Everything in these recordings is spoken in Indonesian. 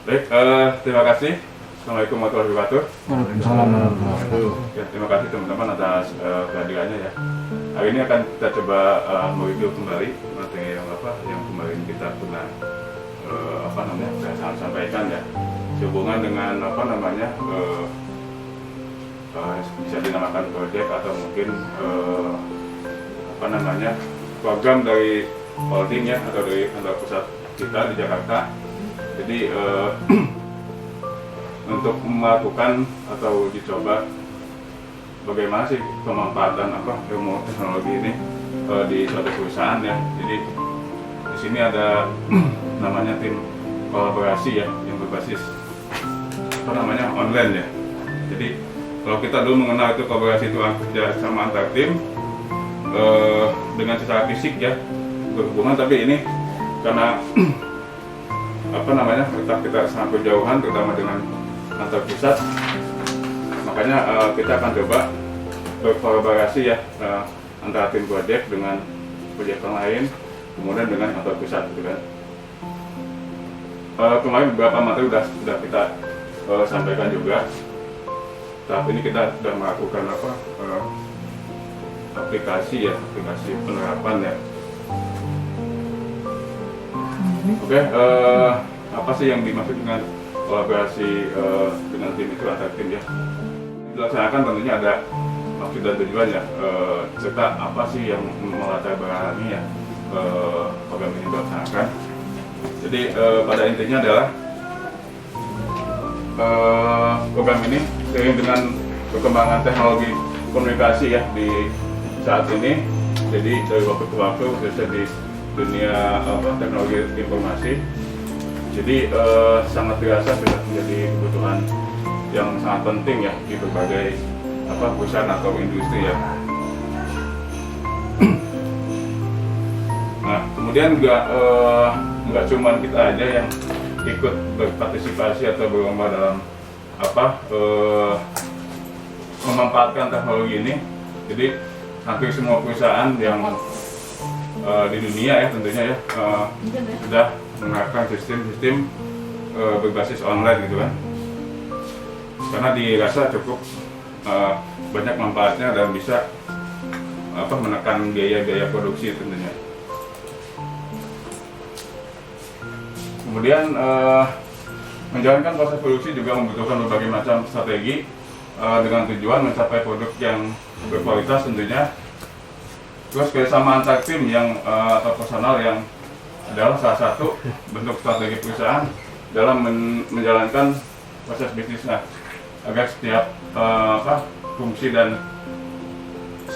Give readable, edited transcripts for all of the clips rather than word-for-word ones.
Baik, terima kasih. Assalamualaikum warahmatullahi wabarakatuh. Waalaikumsalam warahmatullahi wabarakatuh. Ya, terima kasih teman-teman atas kehadirannya ya. Hari ini akan kita coba mereview kembali materi yang kemarin kita pernah saya sampaikan ya, sehubungan dengan bisa dinamakan proyek atau mungkin program dari holding ya, atau dari kantor pusat kita di Jakarta. Jadi untuk melakukan atau dicoba bagaimana sih pemanfaatan ilmu teknologi ini di suatu perusahaan ya. Jadi di sini ada namanya tim kolaborasi ya, yang berbasis online ya. Jadi kalau kita dulu mengenal itu kolaborasi itu kerja sama antar tim dengan secara fisik ya berhubungan, tapi ini karena tetap kita sangat berjauhan terutama dengan kantor pusat, makanya kita akan coba berkolaborasi ya antara tim proyek dengan proyek yang lain, kemudian dengan kantor pusat gitu kan. Kemarin beberapa materi sudah kita sampaikan juga. Tahap ini kita sudah melakukan aplikasi penerapan ya. Oke, apa sih yang dimaksud dengan kolaborasi dengan tim itu antar tim ya? Dilaksanakan tentunya ada maksud dan tujuan ya, serta apa sih yang melatar belakangi ya program ini dilaksanakan. Jadi pada intinya adalah program ini seiring dengan perkembangan teknologi komunikasi ya di saat ini. Jadi dari waktu ke waktu khususnya di dunia teknologi informasi, jadi sangat terasa sudah menjadi kebutuhan yang sangat penting ya di berbagai perusahaan atau industri ya. Nah, kemudian juga nggak cuma kita aja yang ikut berpartisipasi atau berlomba dalam memanfaatkan teknologi ini. Jadi hampir semua perusahaan yang di dunia ya tentunya ya sudah menerapkan sistem berbasis online gitu kan, karena dirasa cukup banyak manfaatnya dan bisa menekan biaya produksi tentunya. Kemudian menjalankan proses produksi juga membutuhkan berbagai macam strategi dengan tujuan mencapai produk yang berkualitas tentunya. Terus kerjasama antar tim atau personal yang adalah salah satu bentuk strategi perusahaan dalam menjalankan proses bisnisnya, agar setiap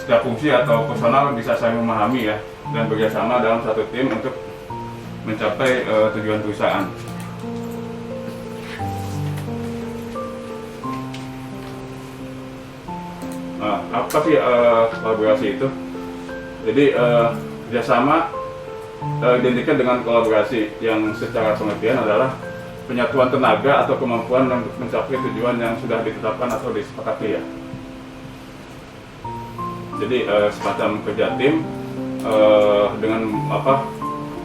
fungsi atau personal bisa saling memahami ya dan bekerjasama dalam satu tim untuk mencapai tujuan perusahaan. Nah, apa sih kolaborasi itu? Jadi kerjasama identiknya dengan kolaborasi yang secara pengertian adalah penyatuan tenaga atau kemampuan untuk mencapai tujuan yang sudah ditetapkan atau disepakati ya. Jadi semacam kerja tim dengan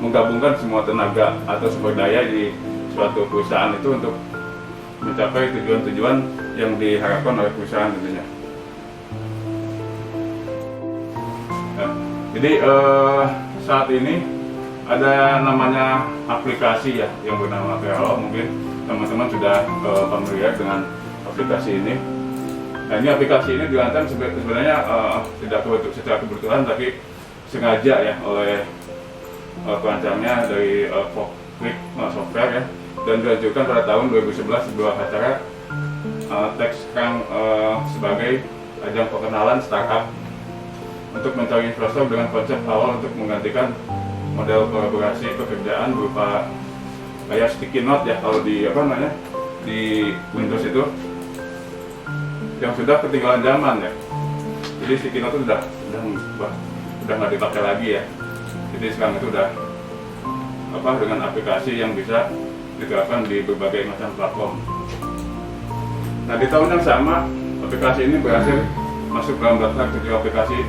menggabungkan semua tenaga atau sumber daya di suatu perusahaan itu untuk mencapai tujuan-tujuan yang diharapkan oleh perusahaan tentunya. Jadi saat ini ada namanya aplikasi ya yang bernama Velo. Mungkin teman-teman sudah familiar dengan aplikasi ini. Nah, ini aplikasi ini dirancang sebenarnya tidak secara kebetulan, tapi sengaja ya oleh perancangnya dari Click Software ya, dan dilanjutkan pada tahun 2011 sebuah acara TechCrunch sebagai ajang perkenalan startup untuk mencari investor dengan konsep awal untuk menggantikan model kolaborasi pekerjaan berupa kayak sticky note ya kalau di di Windows itu yang sudah ketinggalan zaman ya. Jadi sticky note itu udah nggak dipakai lagi ya. Jadi sekarang itu udah dengan aplikasi yang bisa diterapkan di berbagai macam platform. Nah, di tahun yang sama aplikasi ini berhasil masuk dalam daftar 7 aplikasi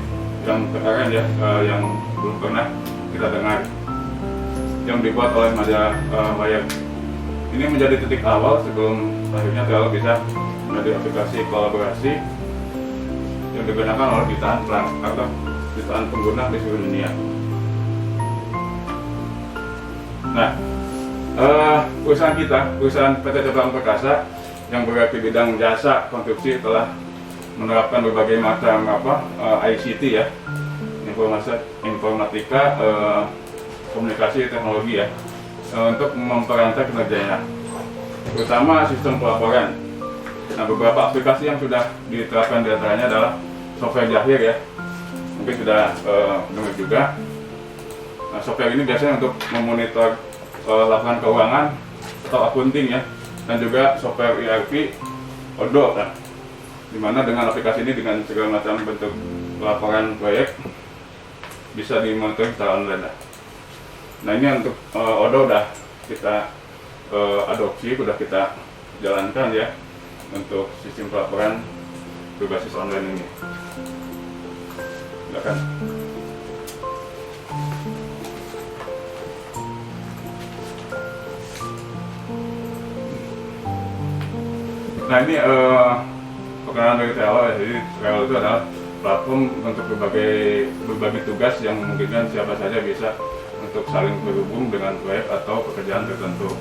yang terkeren ya, yang belum pernah kita dengar, yang dibuat oleh majalah Wired. ini menjadi titik awal sebelum akhirnya Trello bisa menjadi aplikasi kolaborasi yang digunakan oleh jutaan atau jutaan pengguna di seluruh dunia. Nah, perusahaan PT Copelang Perkasa yang bergerak di bidang jasa konstruksi telah menerapkan berbagai macam ICT ya, informatika, komunikasi, teknologi ya, untuk memperlancar kinerjanya, terutama sistem pelaporan. Nah, beberapa aplikasi yang sudah diterapkan diantaranya adalah software Jahir ya, mungkin sudah dengar juga. Nah, software ini biasanya untuk memonitor laporan keuangan atau accounting ya, dan juga software ERP Odoo, nah, dimana dengan aplikasi ini dengan segala macam bentuk laporan proyek bisa dimonitor secara online. Nah, ini untuk Odoo udah kita adopsi, udah kita jalankan ya untuk sistem pelaporan berbasis online ini. Silakan. Nah, ini perkenalan dari Trello ya. Jadi Trello itu adalah platform untuk berbagai tugas yang memungkinkan siapa saja bisa untuk saling berhubung dengan proyek atau pekerjaan tertentu.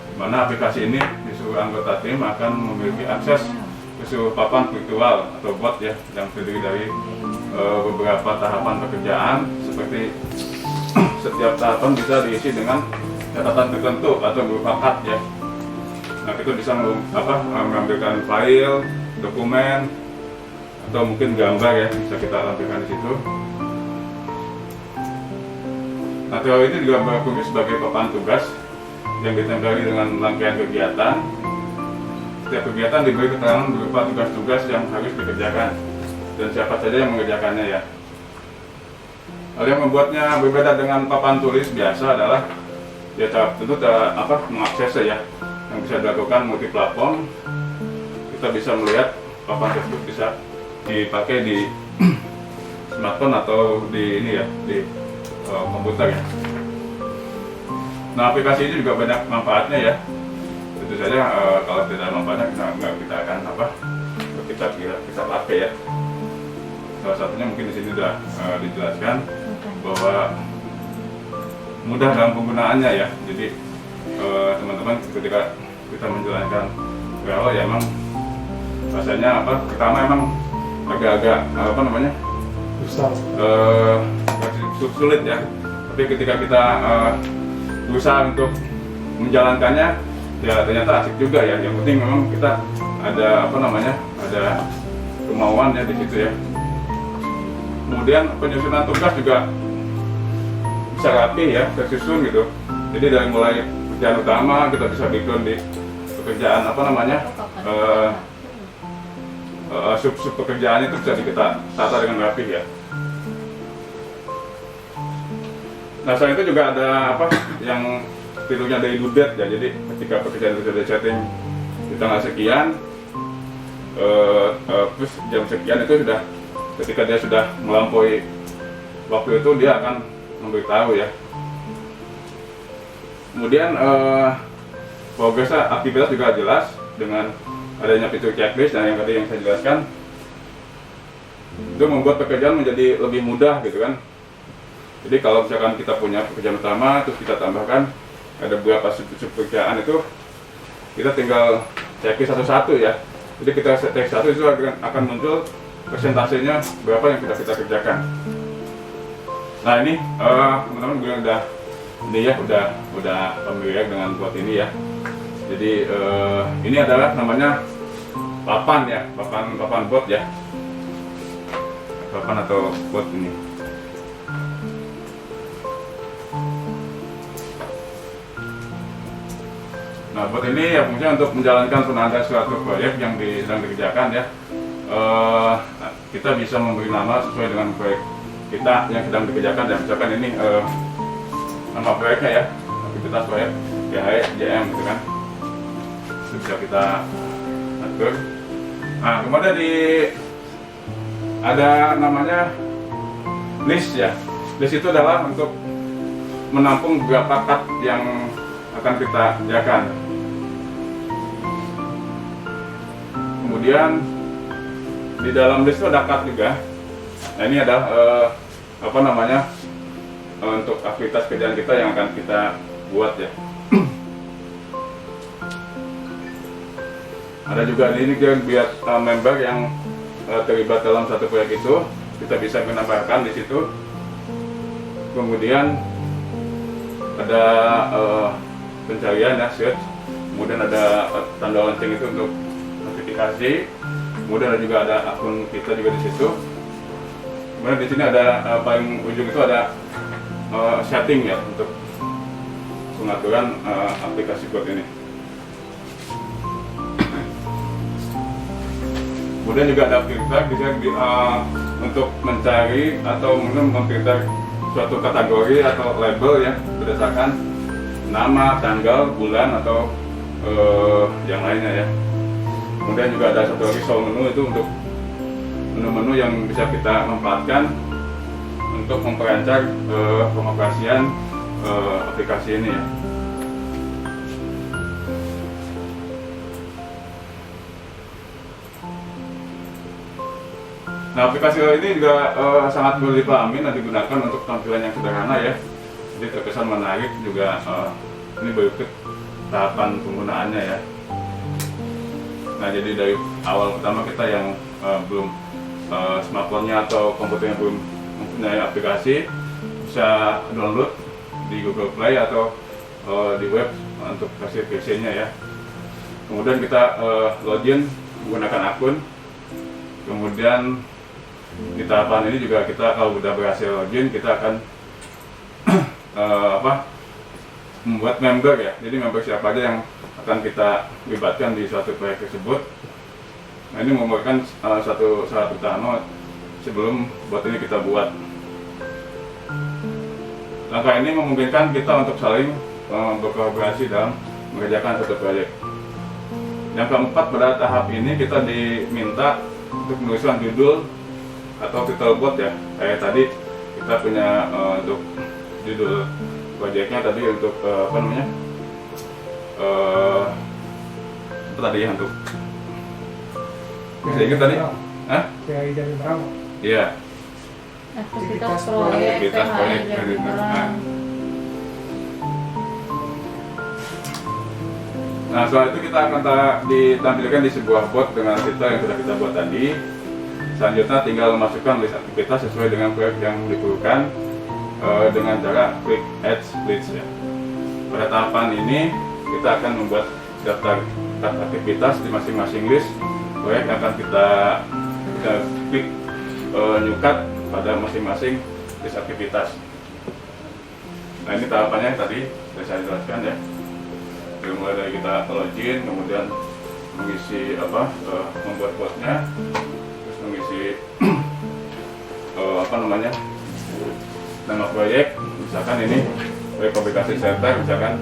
Di mana aplikasi ini di seluruh anggota tim akan memiliki akses ke seluruh papan virtual atau bot ya, yang terdiri dari beberapa tahapan pekerjaan, seperti setiap tahapan bisa diisi dengan catatan tertentu atau berupa cut ya. Nah, kita bisa mengambilkan file, dokumen, atau mungkin gambar ya, bisa kita tampilkan di situ. Nah, Trello ini juga berfungsi sebagai papan tugas yang ditempeli dengan rangkaian kegiatan. Setiap kegiatan diberi keterangan berupa tugas-tugas yang harus dikerjakan dan siapa saja yang mengerjakannya ya. Hal yang membuatnya berbeda dengan papan tulis biasa adalah ya tentu mengaksesnya ya, yang bisa dilakukan multi-platform. Kita bisa melihat papan tersebut bisa dipakai di smartphone atau di komputer ya. Nah, aplikasi ini juga banyak manfaatnya ya. Tentu saja kalau tidak ada manfaatnya kita akan kita pakai ya. Salah satunya mungkin di sini sudah dijelaskan bahwa mudah dalam penggunaannya ya. Jadi teman-teman ketika kita menjalankan Trello ya, emang rasanya pertama emang agak sulit ya, tapi ketika kita berusaha untuk menjalankannya ya ternyata asik juga ya. Yang penting memang kita ada ada kemauan ya di situ ya. Kemudian penyusunan tugas juga bisa rapi ya, tersusun gitu. Jadi dari mulai pekerjaan utama kita bisa bikin di pekerjaan sub pekerjaan itu bisa kita tata dengan rapi ya. Nah, selain itu juga ada yang fiturnya dari due date ya. Jadi ketika pekerjaan itu sudah setting di tanggal sekian, terus jam sekian itu sudah, ketika dia sudah melampaui waktu itu dia akan memberitahu ya. Kemudian progres aktivitas juga jelas dengan adanya fitur checklist. Nah, yang tadi yang saya jelaskan itu membuat pekerjaan menjadi lebih mudah gitu kan. Jadi kalau misalkan kita punya pekerjaan utama terus kita tambahkan ada beberapa pekerjaan itu, kita tinggal checklist satu-satu ya. Jadi kita cek satu itu akan muncul persentasenya berapa yang kita kerjakan. Nah, ini teman-teman gue udah familiar dengan bot ini ya. Jadi ini adalah namanya papan ya, papan bot ya, papan atau bot ini. Nah, bot ini ya fungsinya untuk menjalankan penanda suatu proyek yang sedang dikerjakan ya. Kita bisa memberi nama sesuai dengan proyek kita yang sedang dikerjakan ya. Misalkan ini nama proyeknya ya, aktivitas proyek JM gitu kan. Itu bisa kita atur. Nah, kemudian ada namanya list ya. List itu adalah untuk menampung beberapa cut akan kita kerjakan. Kemudian di dalam list itu ada card juga. Nah ini ada apa namanya untuk aktivitas kerjaan kita yang akan kita buat ya. Ada juga ini biar member yang terlibat dalam satu proyek itu kita bisa menambahkan di situ. Kemudian ada pencarian ya, search. Kemudian ada tanda lonceng itu untuk notifikasi. Kemudian ada juga ada akun kita juga di situ. Kemudian di sini ada paling ujung itu ada setting ya untuk pengaturan aplikasi Quote ini. Kemudian juga ada filter untuk mencari atau memfilter suatu kategori atau label ya berdasarkan nama, tanggal, bulan atau yang lainnya ya. Kemudian juga ada satu lagi show menu itu untuk menu-menu yang bisa kita manfaatkan untuk memperancar pengoperasian aplikasi ini ya. Nah, aplikasi ini juga sangat mudah dipahami dan digunakan untuk tampilan yang sederhana ya. Jadi terkesan menarik juga. Ini berikut tahapan penggunaannya ya. Nah, jadi dari awal pertama kita yang belum smartphone-nya atau komputernya belum mempunyai aplikasi, bisa download di Google Play atau di web untuk versi PC-nya ya. Kemudian kita login menggunakan akun. Kemudian di tahapan ini juga kita kalau sudah berhasil login, kita akan membuat member ya. Jadi member siapa aja yang akan kita libatkan di suatu proyek tersebut. Nah, ini merupakan satu syarat utama sebelum buat ini kita buat. Langkah ini memungkinkan kita untuk saling berkolaborasi dalam mengerjakan satu proyek. Yang keempat, pada tahap ini kita diminta untuk menuliskan judul atau title bot ya. Kayak tadi kita punya untuk judul proyeknya tadi untuk apa namanya? Apa tadi ya untuk? Bisa ingat tadi? Hah? Kayak dari berapa? Iya. Aktivitas proyek, Aktivitas proyek, THR, nah. Nah, setelah itu kita akan ditampilkan di sebuah bot dengan fitur yang sudah kita buat tadi. Selanjutnya tinggal memasukkan list aktivitas sesuai dengan proyek yang diperlukan dengan cara klik Add List ya. Pada tahapan ini kita akan membuat daftar aktivitas di masing-masing list proyek yang akan kita klik new cut pada masing-masing list aktivitas. Nah, ini tahapannya tadi sudah saya jelaskan ya. Mulai dari kita login, kemudian mengisi membuat botnya, terus mengisi nama proyek, misalkan ini proyek aplikasi center, misalkan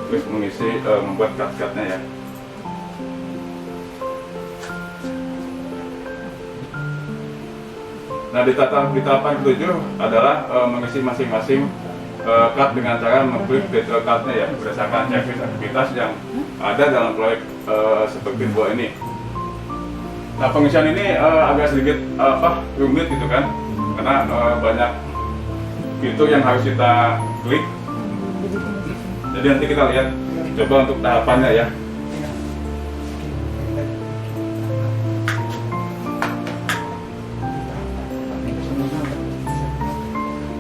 terus mengisi membuat cut-cutnya ya. Nah, di tahapan ke-7 adalah mengisi masing-masing cut dengan cara mengklik detail cutnya ya, berdasarkan checklist aktivitas yang ada dalam proyek seperti buah ini. Nah, pengisian ini agak sedikit rumit gitu kan, karena banyak fitur yang harus kita klik. Jadi nanti kita lihat coba untuk tahapannya ya.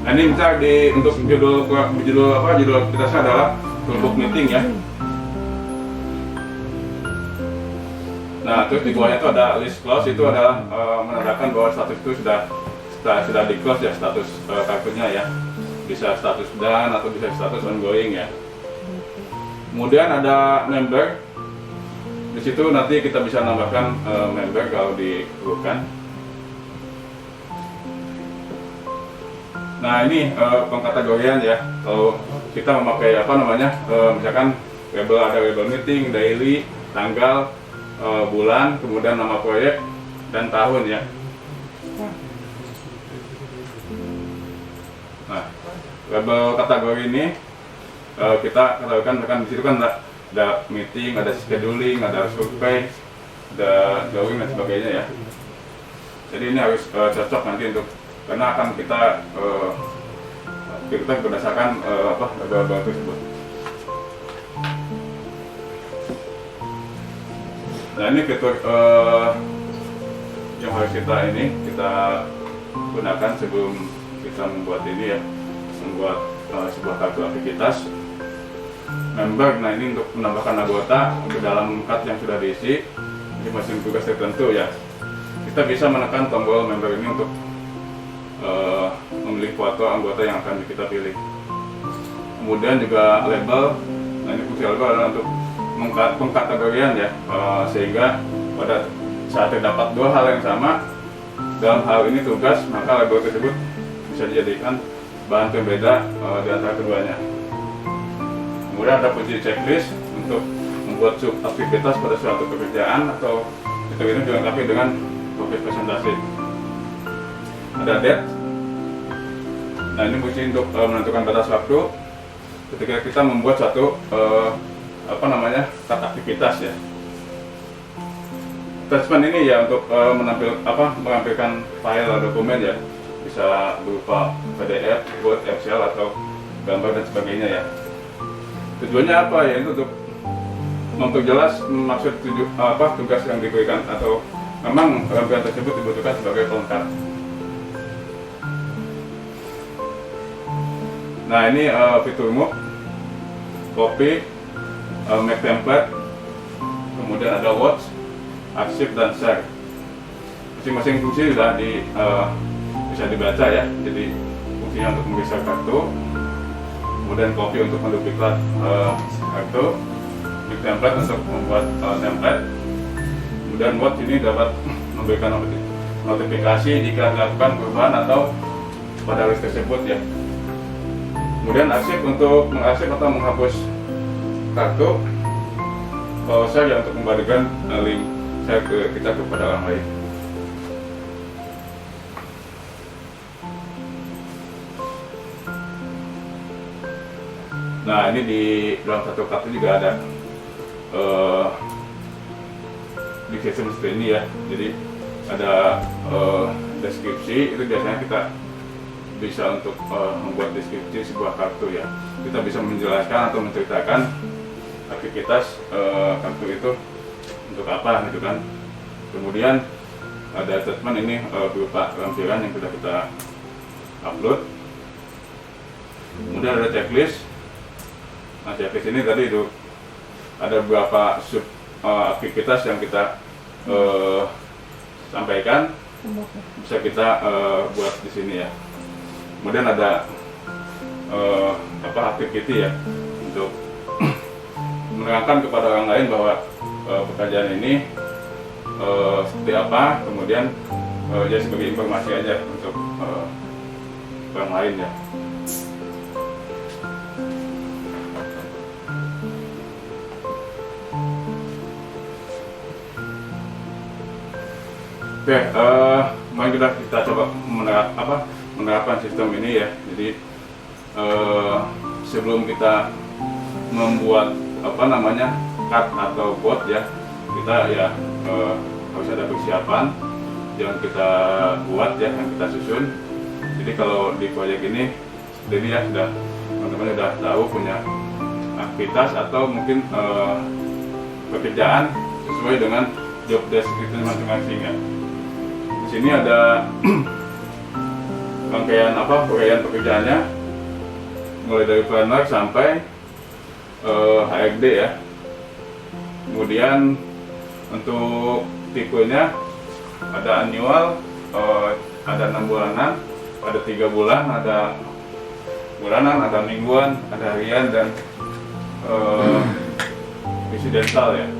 Nah, ini misalnya untuk judul aktivitasnya adalah toolbox meeting ya. Nah, terus di bawahnya itu ada list close, itu adalah menandakan bahwa status itu sudah di close ya, status kartunya ya. Bisa status done atau bisa status ongoing ya. Kemudian ada member. Di situ nanti kita bisa nambahkan member kalau diperlukan. Nah, ini pengkategorian ya. Kalau kita memakai misalkan ada label meeting, daily, tanggal, bulan, kemudian nama proyek dan tahun ya. Nah, label kategori ini kita ketahui kan di situ kan ada meeting, ada scheduling, ada survei, ada drawing dan sebagainya ya. Jadi ini harus cocok nanti untuk, karena akan kita berdasarkan label tersebut. Nah ini fitur yang harus kita gunakan sebelum kita membuat ini ya, membuat sebuah kartu aktivitas member. Nah ini untuk menambahkan anggota ke dalam card yang sudah diisi di masing tugas tertentu ya. Kita bisa menekan tombol member ini untuk memilih foto anggota yang akan kita pilih. Kemudian juga label. Nah ini fungsi label adalah untuk pengkategorian ya, sehingga pada saat terdapat dua hal yang sama dalam hal ini tugas, maka label tersebut bisa dijadikan bahan pembeda di antara keduanya. Kemudian ada fungsi checklist untuk membuat aktivitas pada suatu pekerjaan, atau fitur ini dilengkapi dengan topik presentasi. Ada date. Nah ini fungsi untuk menentukan batas waktu ketika kita membuat suatu tab aktivitas ya. Attachment ini ya untuk menampilkan file atau dokumen ya, bisa berupa PDF, Word, Excel atau gambar dan sebagainya ya. Tujuannya apa ya? Itu untuk memperjelas maksud tugas yang diberikan, atau memang gambar tersebut dibutuhkan sebagai pelengkap. Nah ini fitur move, copy, make template, kemudian ada watch, arsip dan share. Masing-masing fungsi sudah bisa dibaca ya. Jadi fungsinya untuk menggeser kartu, kemudian copy untuk menduplikasi kartu, make template untuk membuat template, kemudian watch ini dapat memberikan notifikasi jika dilakukan perubahan atau pada list tersebut ya. Kemudian arsip untuk mengarsip atau menghapus kartu, share ya untuk membagikan link share kita kepada orang lain. Nah ini di dalam satu kartu juga ada di sistem seperti ini ya. Jadi ada deskripsi, itu biasanya kita bisa untuk membuat deskripsi sebuah kartu ya. Kita bisa menjelaskan atau menceritakan aktivitas kartu itu untuk apa gitu kan. Kemudian ada attachment ini berupa lampiran yang sudah kita upload. Kemudian ada checklist. Nah checklist ini tadi itu ada beberapa sub aktivitas yang kita sampaikan, bisa kita buat di sini ya. Kemudian ada activity ya, untuk menerangkan kepada orang lain bahwa pekerjaan ini seperti apa, kemudian ya sebagai informasi aja untuk orang lain ya. Oke, mari kita coba menerapkan sistem ini ya. Jadi sebelum kita membuat card atau bot ya, kita ya harus ada persiapan yang kita buat ya, yang kita susun. Jadi kalau di proyek ini seperti ini ya, sudah teman-teman sudah tahu punya aktivitas atau mungkin pekerjaan sesuai dengan job description masing-masing ya. Di sini ada rangkaian pekerjaannya, mulai dari planner sampai HRD ya. Kemudian untuk tipenya ada annual, ada 6 bulanan, ada 3 bulan, ada bulanan, ada mingguan, ada harian, dan residential ya.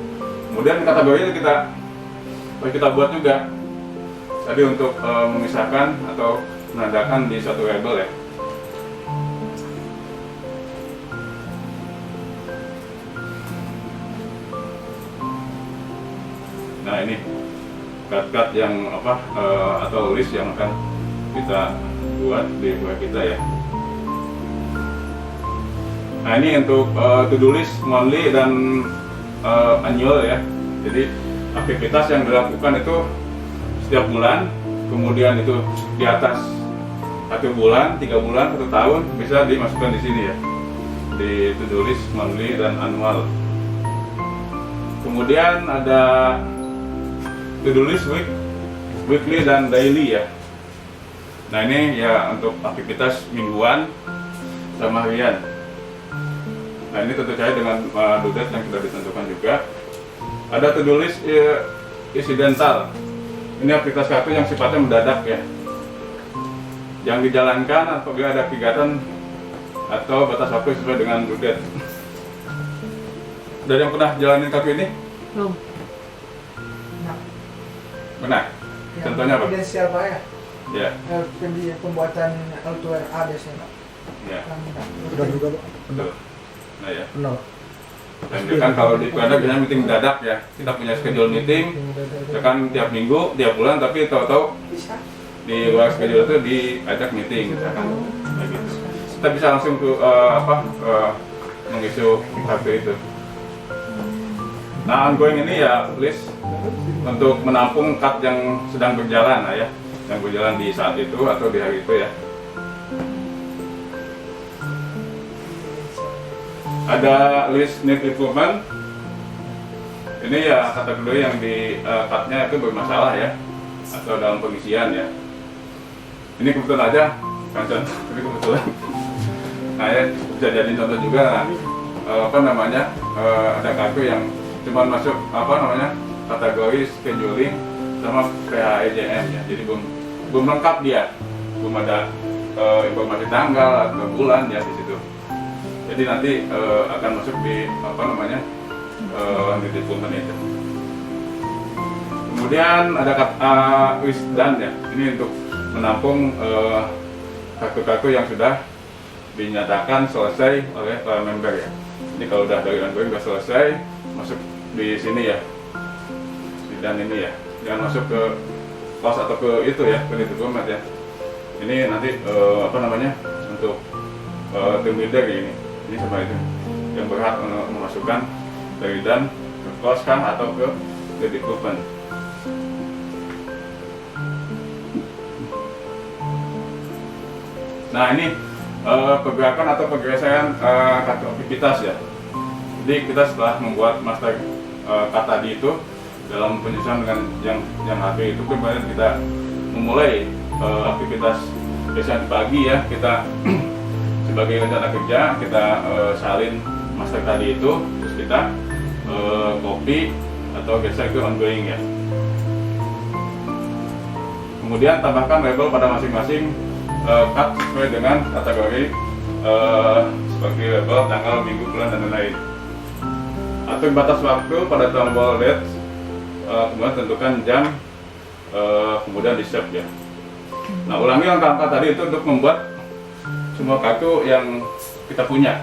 Kemudian kategorinya kita buat juga tadi untuk memisahkan atau menandakan di suatu label ya. Nah ini card-card yang atau list yang akan kita buat di proyek kita ya. Nah ini untuk to-do list monthly dan annual ya. Jadi aktivitas yang dilakukan itu setiap bulan, kemudian itu di atas 1 bulan, 3 bulan, 1 tahun bisa dimasukkan di sini ya, di to-do list monthly dan annual. Kemudian ada to-do list weekly dan daily ya. Nah ini ya untuk aktivitas mingguan sama harian. Nah ini tentu saja dengan due date yang sudah ditentukan juga. Ada to-do list incidental. Ini aktivitas kartu yang sifatnya mendadak ya, yang dijalankan apabila ada kegiatan atau batas waktu sesuai dengan due date. Dari yang pernah jalanin kartu ini? Belum. Benar. Contohnya apa? Prudensial Pak ya? Ya. Pembuatan auto RA biasanya Pak. Ya. Udah juga Pak. Betul. Nah ya. Benar. Dan dia kan kalau di Pemda biasanya meeting mendadak ya. Kita punya schedule meeting, ya kan tiap minggu, tiap bulan, tapi tahu-tahu Bisa. di luar schedule itu diajak meeting misalkan. Kayak gitu. Kita bisa langsung ke mengisu kartu itu. Nah, ongoing ini ya list untuk menampung card yang sedang berjalan lah ya, yang berjalan di saat itu atau di hari itu ya. Ada list need improvement. Ini ya kategori yang di cardnya itu bermasalah ya, atau dalam pengisian ya. Ini kebetulan aja, kan contoh, ini kebetulan. Nah ya bisa jadi contoh juga. Apa namanya, ada kartu yang cuma masuk kategori scheduling sama PHEJM ya, jadi belum lengkap dia, belum ada informasi tanggal atau bulan ya di situ. Jadi nanti akan masuk di di dokumen itu. Kemudian ada wish done ya, ini untuk menampung kartu-kartu yang sudah dinyatakan selesai oleh member ya. Ini kalau udah dari ongoing udah selesai, masuk di sini ya, dan ini ya, jangan masuk ke pos atau ke itu ya, ke dokumen ya. Ini nanti untuk tim leader ini sama itu yang berhak memasukkan dari dan ke pos kan atau ke dokumen. Nah ini pergerakan atau pergeseran kartu aktivitas ya. Jadi kita setelah membuat master card tadi itu dalam penyusunan dengan yang HP itu kemudian kita memulai aktivitas biasanya pagi ya, kita sebagai rencana kerja kita salin master tadi itu, terus kita copy atau geser ke ongoing ya. Kemudian tambahkan label pada masing-masing card sesuai dengan kategori seperti label tanggal, minggu, bulan dan lain-lain. Atur batas waktu pada tombol date, kemudian tentukan jam, kemudian di save ya. Nah ulangi langkah-langkah tadi itu untuk membuat semua kartu yang kita punya,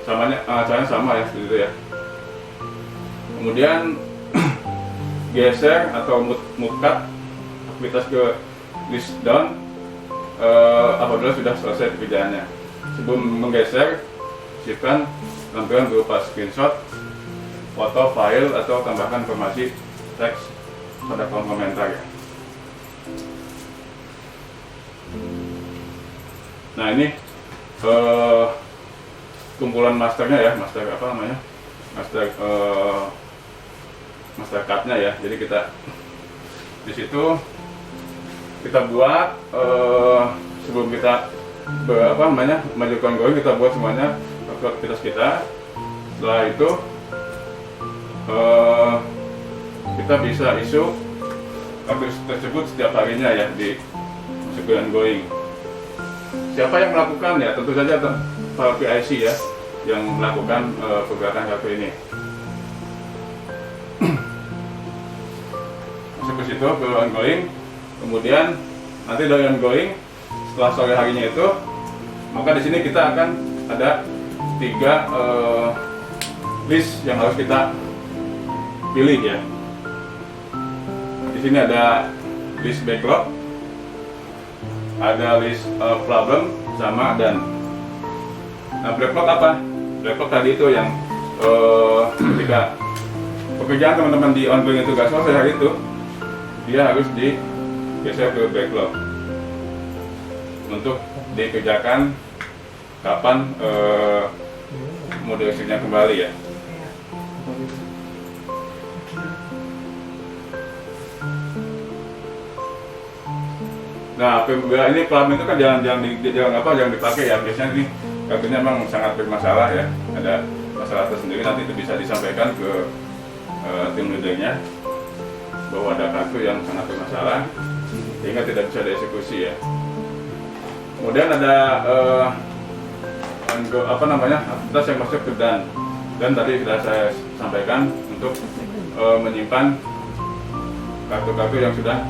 caranya sama ya gitu ya. Kemudian geser atau move cut aktivitas ke list down apabila sudah selesai pekerjaannya. Sebelum menggeser, simpan tampilan berupa screenshot, foto, file, atau tambahkan informasi teks pada kolom komentar ya. Nah ini kumpulan masternya ya, master cardnya ya. Jadi kita di situ kita buat sebelum kita majukan ongoing, kita buat semuanya aktivitas kita. Setelah itu kita bisa isu kartu tersebut setiap harinya ya di masuk ongoing. Siapa yang melakukan ya? Tentu saja para PIC ya yang melakukan pergerakan kartu ini. Masuk ke situ ke ongoing, kemudian nanti dari ongoing setelah sore harinya itu, maka di sini kita akan ada 3 list yang harus kita pilih ya. Di sini ada list backlog, ada list problem sama dan. Nah, backlog apa? Backlog tadi itu yang ketika pekerjaan teman-teman di ongoing itu gak selesai hari itu, dia harus digeser ke backlog untuk dikerjakan kapan mode listriknya kembali ya. Nah, apabila ini pelan itu kan jangan dipakai ya. Biasanya ini kartunya memang sangat bermasalah ya. Ada masalah tersendiri, nanti itu bisa disampaikan ke tim leadernya bahwa ada kartu yang sangat bermasalah sehingga tidak bisa dieksekusi ya. Kemudian ada aktivitas yang masuk ke dan tadi sudah saya sampaikan untuk menyimpan kartu-kartu yang sudah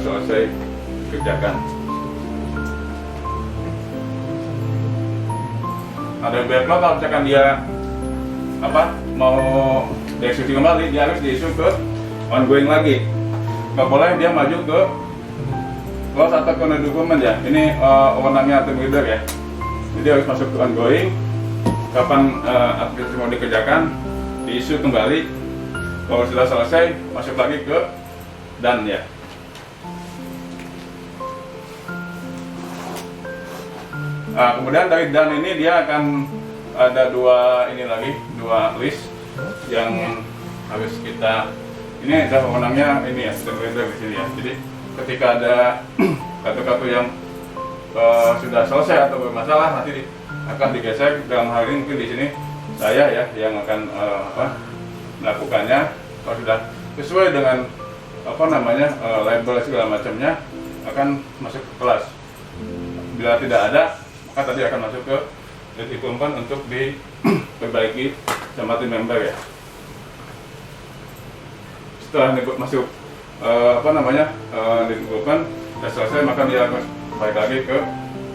selesai kerjakan. Ada backlog kalau misalkan dia mau dieksekusi kembali, dia harus diisu ke ongoing lagi. Nggak boleh dia maju ke close atau ke new document ya. Ini wewenangnya tim leader ya. Jadi harus masuk ke ongoing. Kapan aktivitas mau dikerjakan, diisu kembali. Kalau sudah selesai, masuk lagi ke done ya. Nah, kemudian dari done ini dia akan ada dua list yang harus kita, ini adalah wewenangnya ini ya, tim leader di sini ya. Jadi ketika ada kartu-kartu yang sudah selesai atau bermasalah, nanti akan digeser. Dalam hal ini mungkin di sini saya ya yang akan melakukannya. Kalau sudah sesuai dengan label segala macamnya, akan masuk ke kelas. Bila tidak ada, maka tadi akan masuk ke lead development untuk diperbaiki sama tim member ya. Setelah masuk lead development sudah selesai, maka dia akan balik lagi ke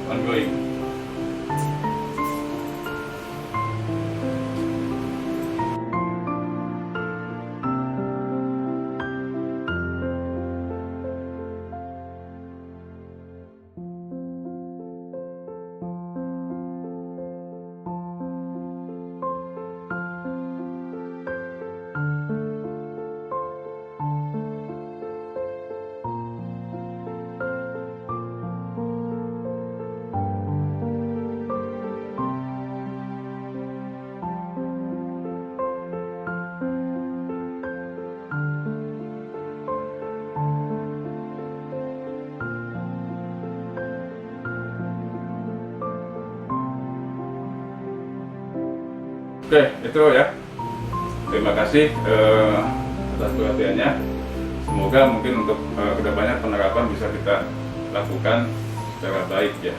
ongoing. Oke, itu ya. Terima kasih atas perhatiannya. Semoga mungkin untuk kedepannya penerapan bisa kita lakukan secara baik ya.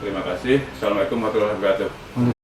Terima kasih. Assalamualaikum warahmatullahi wabarakatuh.